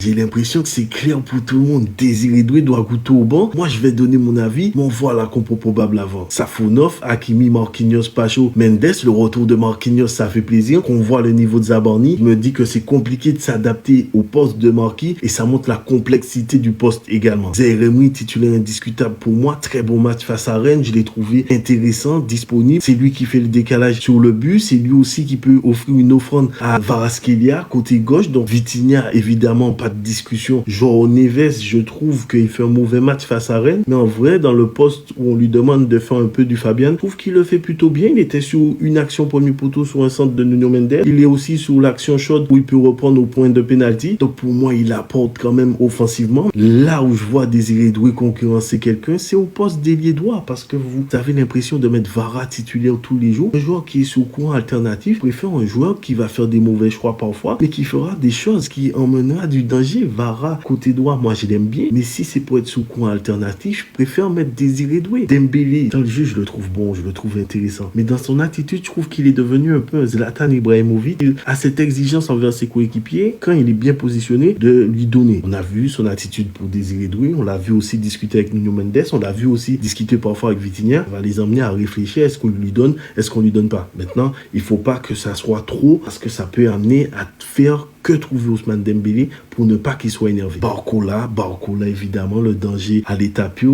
J'ai l'impression que c'est clair pour tout le monde. Désiré Doué doit goûter au banc. Moi, je vais donner mon avis, mais on voit la compo probable avant. Safonov, Hakimi, Marquinhos, Pacho, Mendes. Le retour de Marquinhos, ça fait plaisir. Qu'on voit le niveau de Zabarni, me dit que c'est compliqué de s'adapter au poste de Marquis et ça montre la complexité du poste également. Zaïre-Emery, titulaire indiscutable pour moi. Très bon match face à Rennes. Je l'ai trouvé intéressant, disponible. C'est lui qui fait le décalage sur le but. C'est lui aussi qui peut offrir une offrande à Kvaratskhelia, côté gauche. Donc Vitinha, évidemment, pas de discussion. João Neves, je trouve qu'il fait un mauvais match face à Rennes. Mais en vrai, dans le poste où on lui demande de faire un peu du Fabian, je trouve qu'il le fait plutôt bien. Il était sur une action premier poteau sur un centre de Nuno Mendes. Il est aussi sur l'action chaude où il peut reprendre au point de pénalty. Donc pour moi, il apporte quand même offensivement. Là où je vois Désiré Doué concurrencer quelqu'un, c'est au poste d'ailier droit parce que vous avez l'impression de mettre Vara titulaire tous les jours. Un joueur qui est sous courant alternatif préfère un joueur qui va faire des mauvais choix parfois, mais qui fera des choses qui emmènera du danger. Vara, côté droit, moi je l'aime bien, mais si c'est pour être sous courant alternatif, je préfère mettre Désiré Doué. Dembélé, dans le jeu, je le trouve bon, je le trouve intéressant. Mais dans son attitude, je trouve qu'il est devenu un peu un Zlatan Ibrahimovic. Il a cette exigence envers ses coéquipiers, quand il est bien positionné, de lui donner. On a vu son attitude pour Désiré Doué, on l'a vu aussi discuter avec Nuno Mendes, on l'a vu aussi discuter parfois avec Vitinha. On va les emmener à réfléchir, est-ce qu'on lui donne, est-ce qu'on lui donne pas. Maintenant, il faut pas que ça soit trop, parce que ça peut amener à faire que trouver Ousmane Dembélé pour ne pas qu'il soit énervé. Barcola, évidemment, le danger à l'état pur.